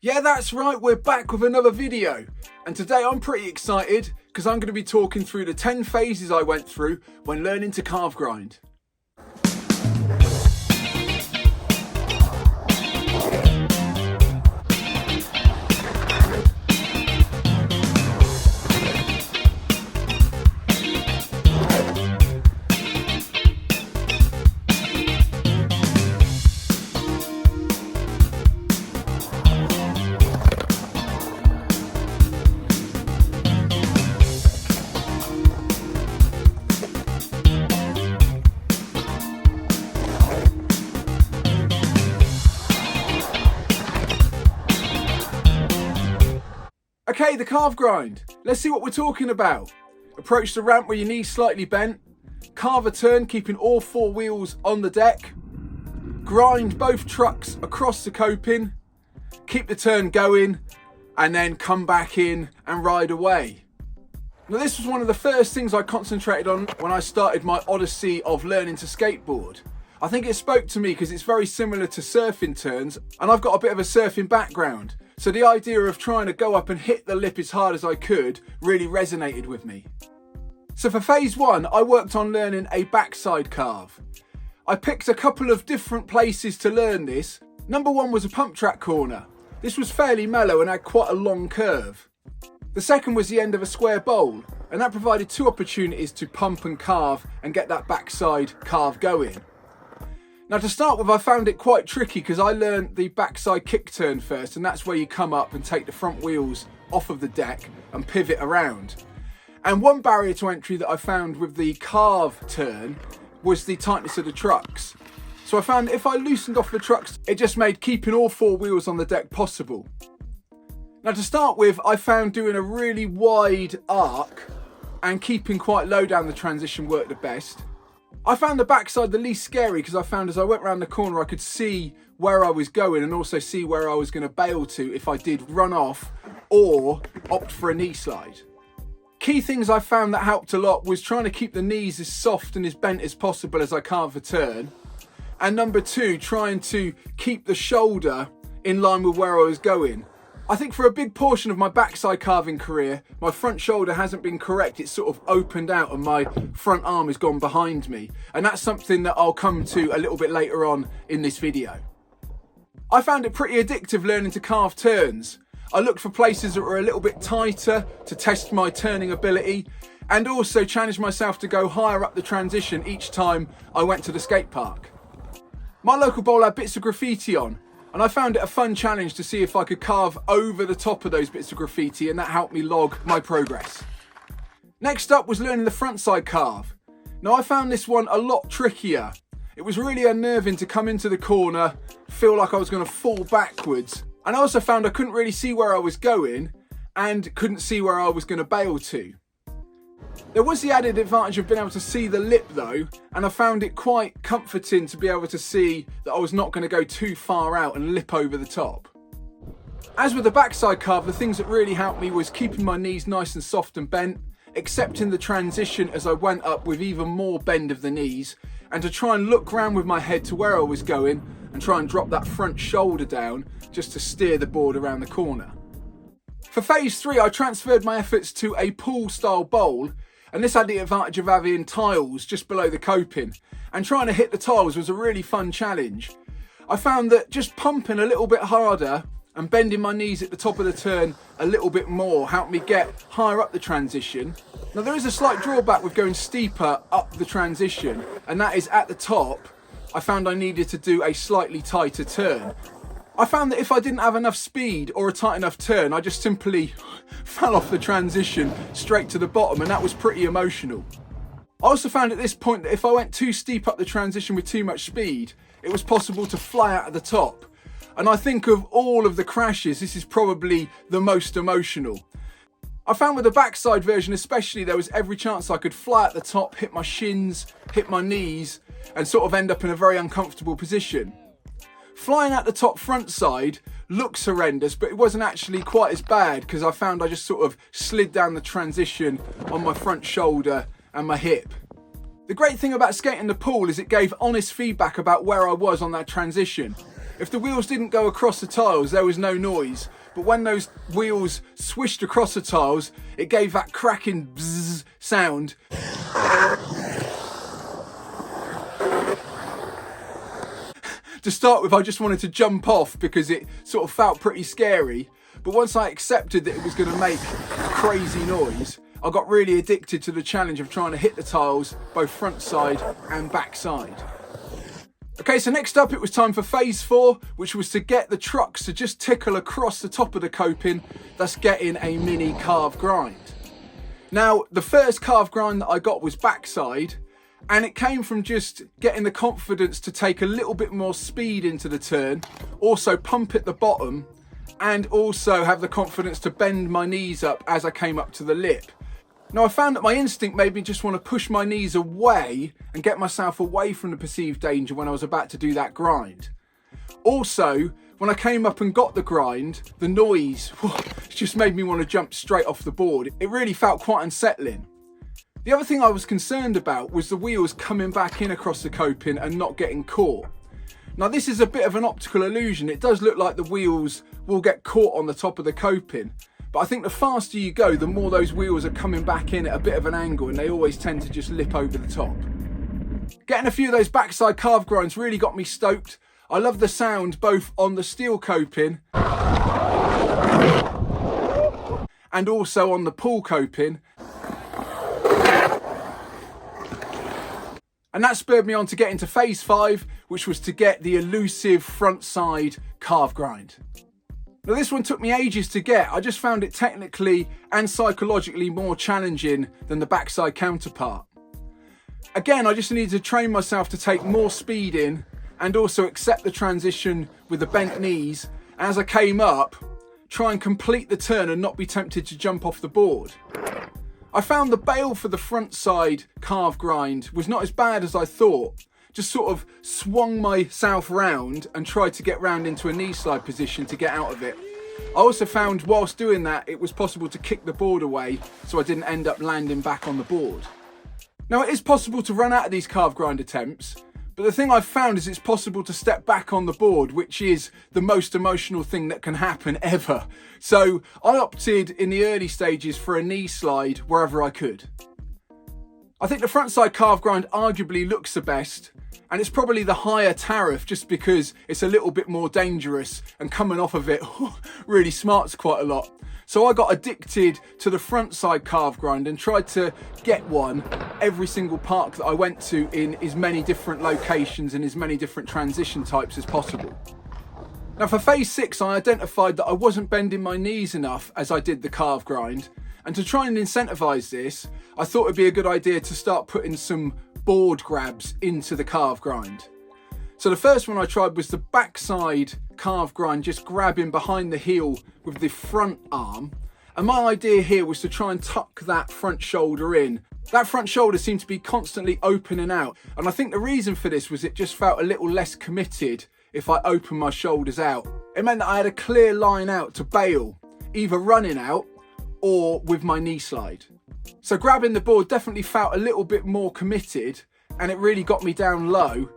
Yeah, that's right, we're back with another video. And today I'm pretty excited because I'm going to be talking through the 10 phases I went through when learning to carve grind. Okay, the carve grind. Let's see what we're talking about. Approach the ramp with your knees slightly bent. Carve a turn, keeping all 4 wheels on the deck. Grind both trucks across the coping. Keep the turn going, and then come back in and ride away. Now, this was one of the first things I concentrated on when I started my odyssey of learning to skateboard. I think it spoke to me because it's very similar to surfing turns, and I've got a bit of a surfing background. So the idea of trying to go up and hit the lip as hard as I could really resonated with me. So for phase 1, I worked on learning a backside carve. I picked a couple of different places to learn this. Number 1 was a pump track corner. This was fairly mellow and had quite a long curve. The second was the end of a square bowl, and that provided 2 opportunities to pump and carve and get that backside carve going. Now, to start with, I found it quite tricky because I learned the backside kick turn first, and that's where you come up and take the front wheels off of the deck and pivot around. And one barrier to entry that I found with the carve turn was the tightness of the trucks. So I found that if I loosened off the trucks, it just made keeping all 4 wheels on the deck possible. Now, to start with, I found doing a really wide arc and keeping quite low down the transition worked the best. I found the backside the least scary because I found as I went around the corner I could see where I was going and also see where I was going to bail to if I did run off or opt for a knee slide. Key things I found that helped a lot was trying to keep the knees as soft and as bent as possible as I carve a turn. And number 2, trying to keep the shoulder in line with where I was going. I think for a big portion of my backside carving career, my front shoulder hasn't been correct. It's sort of opened out and my front arm has gone behind me. And that's something that I'll come to a little bit later on in this video. I found it pretty addictive learning to carve turns. I looked for places that were a little bit tighter to test my turning ability and also challenged myself to go higher up the transition each time I went to the skate park. My local bowl had bits of graffiti on, and I found it a fun challenge to see if I could carve over the top of those bits of graffiti, and that helped me log my progress. Next up was learning the frontside carve. Now, I found this one a lot trickier. It was really unnerving to come into the corner, feel like I was going to fall backwards, and I also found I couldn't really see where I was going and couldn't see where I was going to bail to. There was the added advantage of being able to see the lip though, and I found it quite comforting to be able to see that I was not going to go too far out and lip over the top. As with the backside carve, the things that really helped me was keeping my knees nice and soft and bent, accepting the transition as I went up with even more bend of the knees, and to try and look round with my head to where I was going and try and drop that front shoulder down just to steer the board around the corner. For phase 3, I transferred my efforts to a pool style bowl, and this had the advantage of having tiles just below the coping, and trying to hit the tiles was a really fun challenge. I found that just pumping a little bit harder and bending my knees at the top of the turn a little bit more helped me get higher up the transition. Now, there is a slight drawback with going steeper up the transition, and that is at the top I found I needed to do a slightly tighter turn. I found that if I didn't have enough speed or a tight enough turn, I just simply fell off the transition straight to the bottom, and that was pretty emotional. I also found at this point that if I went too steep up the transition with too much speed, it was possible to fly out of the top. And I think of all of the crashes, this is probably the most emotional. I found with the backside version especially, there was every chance I could fly at the top, hit my shins, hit my knees, and sort of end up in a very uncomfortable position. Flying at the top front side looks horrendous, but it wasn't actually quite as bad because I found I just sort of slid down the transition on my front shoulder and my hip. The great thing about skating the pool is it gave honest feedback about where I was on that transition. If the wheels didn't go across the tiles, there was no noise. But when those wheels swished across the tiles, it gave that cracking bzzz sound. To start with, I just wanted to jump off because it sort of felt pretty scary. But once I accepted that it was going to make a crazy noise, I got really addicted to the challenge of trying to hit the tiles, both front side and back side. Okay, so next up it was time for phase 4, which was to get the trucks to just tickle across the top of the coping, thus getting a mini carve grind. Now, the first carve grind that I got was backside, and it came from just getting the confidence to take a little bit more speed into the turn, also pump at the bottom, and also have the confidence to bend my knees up as I came up to the lip. Now, I found that my instinct made me just want to push my knees away and get myself away from the perceived danger when I was about to do that grind. Also, when I came up and got the grind, the noise just made me want to jump straight off the board. It really felt quite unsettling. The other thing I was concerned about was the wheels coming back in across the coping and not getting caught. Now, this is a bit of an optical illusion. It does look like the wheels will get caught on the top of the coping. But I think the faster you go, the more those wheels are coming back in at a bit of an angle, and they always tend to just lip over the top. Getting a few of those backside carve grinds really got me stoked. I love the sound both on the steel coping and also on the pull coping. And that spurred me on to get into phase 5, which was to get the elusive front side carve grind. Now, this one took me ages to get. I just found it technically and psychologically more challenging than the backside counterpart. Again, I just needed to train myself to take more speed in and also accept the transition with the bent knees. As I came up, try and complete the turn and not be tempted to jump off the board. I found the bail for the front side carve grind was not as bad as I thought. Just sort of swung myself round and tried to get round into a knee slide position to get out of it. I also found whilst doing that, it was possible to kick the board away so I didn't end up landing back on the board. Now, it is possible to run out of these carve grind attempts, but the thing I've found is it's possible to step back on the board, which is the most emotional thing that can happen ever. So I opted in the early stages for a knee slide wherever I could. I think the frontside carve grind arguably looks the best, and it's probably the higher tariff just because it's a little bit more dangerous and coming off of it really smarts quite a lot. So I got addicted to the frontside carve grind and tried to get one every single park that I went to in as many different locations and as many different transition types as possible. Now, for phase 6, I identified that I wasn't bending my knees enough as I did the carve grind. And to try and incentivise this, I thought it'd be a good idea to start putting some board grabs into the carve grind. So the first one I tried was the backside carve grind, just grabbing behind the heel with the front arm. And my idea here was to try and tuck that front shoulder in. That front shoulder seemed to be constantly opening out. And I think the reason for this was it just felt a little less committed if I opened my shoulders out. It meant that I had a clear line out to bail, either running out or with my knee slide. So grabbing the board definitely felt a little bit more committed, and it really got me down low,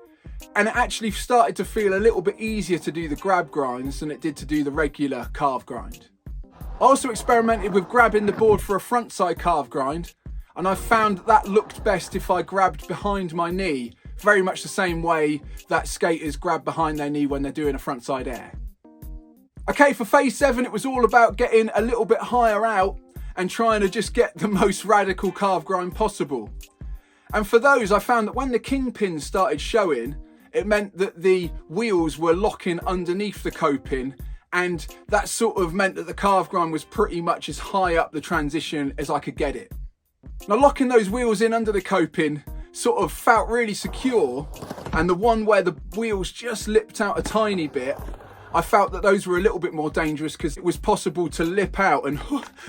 and it actually started to feel a little bit easier to do the grab grinds than it did to do the regular carve grind. I also experimented with grabbing the board for a frontside carve grind, and I found that looked best if I grabbed behind my knee, very much the same way that skaters grab behind their knee when they're doing a frontside air. Okay, for phase 7, it was all about getting a little bit higher out and trying to just get the most radical carve grind possible. And for those, I found that when the kingpins started showing, it meant that the wheels were locking underneath the coping, and that sort of meant that the carve grind was pretty much as high up the transition as I could get it. Now, locking those wheels in under the coping sort of felt really secure, and the one where the wheels just lipped out a tiny bit, I felt that those were a little bit more dangerous because it was possible to lip out, and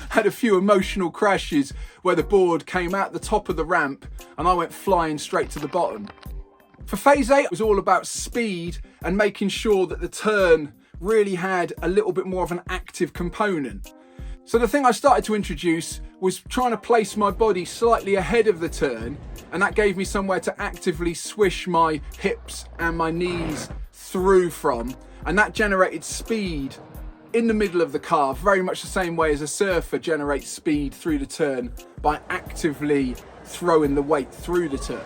had a few emotional crashes where the board came out the top of the ramp and I went flying straight to the bottom. For phase 8, it was all about speed and making sure that the turn really had a little bit more of an active component. So the thing I started to introduce was trying to place my body slightly ahead of the turn, and that gave me somewhere to actively swish my hips and my knees through from, and that generated speed in the middle of the carve, very much the same way as a surfer generates speed through the turn by actively throwing the weight through the turn.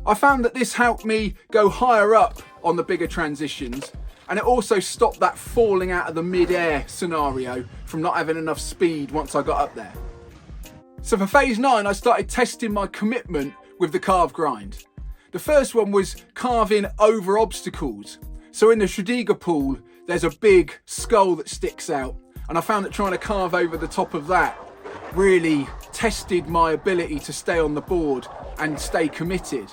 I found that this helped me go higher up on the bigger transitions, and it also stopped that falling out of the mid-air scenario from not having enough speed once I got up there. So for phase 9, I started testing my commitment with the carve grind. The first one was carving over obstacles. So in the Shadiga pool, there's a big skull that sticks out, and I found that trying to carve over the top of that really tested my ability to stay on the board and stay committed.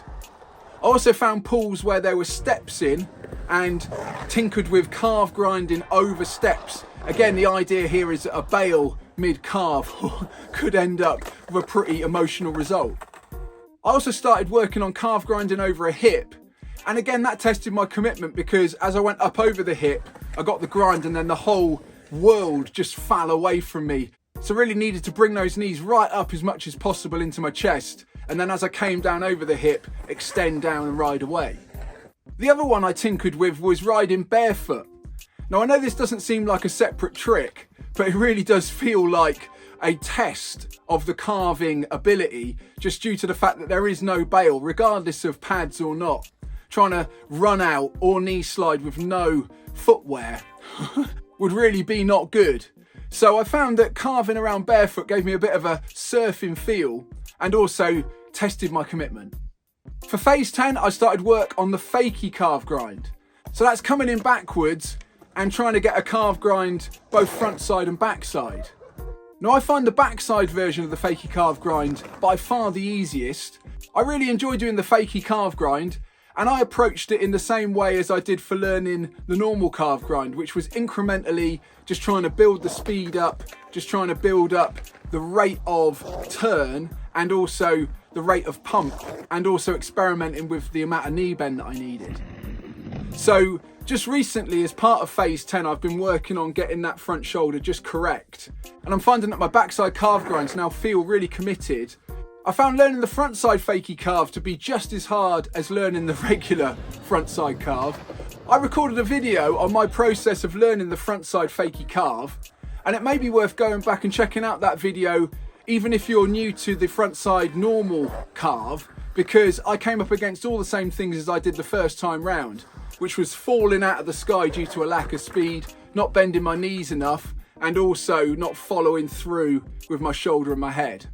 I also found pools where there were steps in and tinkered with carve grinding over steps. Again, the idea here is that a bail mid-carve could end up with a pretty emotional result. I also started working on carve grinding over a hip, and again that tested my commitment, because as I went up over the hip I got the grind and then the whole world just fell away from me. So really needed to bring those knees right up as much as possible into my chest, and then as I came down over the hip, extend down and ride away. The other one I tinkered with was riding barefoot. Now I know this doesn't seem like a separate trick, but it really does feel like a test of the carving ability, just due to the fact that there is no bail, regardless of pads or not. Trying to run out or knee slide with no footwear would really be not good. So I found that carving around barefoot gave me a bit of a surfing feel and also tested my commitment. For phase 10, I started work on the Fakie carve grind. So that's coming in backwards and trying to get a carve grind both front side and back side. Now I find the backside version of the Fakie carve grind by far the easiest. I really enjoy doing the Fakie carve grind, and I approached it in the same way as I did for learning the normal carve grind, which was incrementally just trying to build the speed up, just trying to build up the rate of turn and also the rate of pump, and also experimenting with the amount of knee bend that I needed. So just recently, as part of phase 10, I've been working on getting that front shoulder just correct, and I'm finding that my backside carve grinds now feel really committed. I found learning the frontside Fakie carve to be just as hard as learning the regular frontside carve. I recorded a video on my process of learning the frontside Fakie carve, and it may be worth going back and checking out that video even if you're new to the frontside normal carve, because I came up against all the same things as I did the first time round, which was falling out of the sky due to a lack of speed, not bending my knees enough, and also not following through with my shoulder and my head.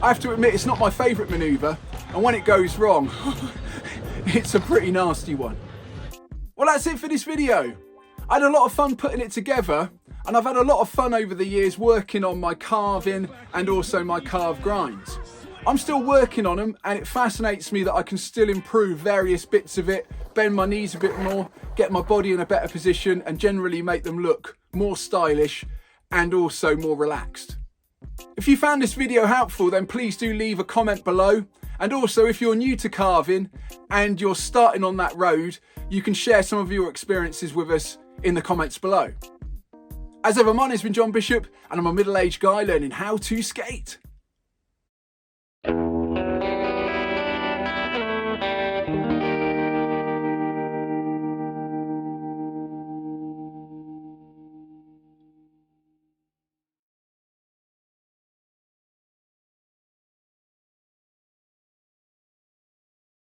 I have to admit, it's not my favourite manoeuvre, and when it goes wrong, it's a pretty nasty one. Well, that's it for this video. I had a lot of fun putting it together, and I've had a lot of fun over the years working on my carving and also my carve grinds. I'm still working on them, and it fascinates me that I can still improve various bits of it, bend my knees a bit more, get my body in a better position, and generally make them look more stylish and also more relaxed. If you found this video helpful, then please do leave a comment below. And also, if you're new to carving and you're starting on that road, you can share some of your experiences with us in the comments below. As ever, my name's been John Bishop, and I'm a middle-aged guy learning how to skate.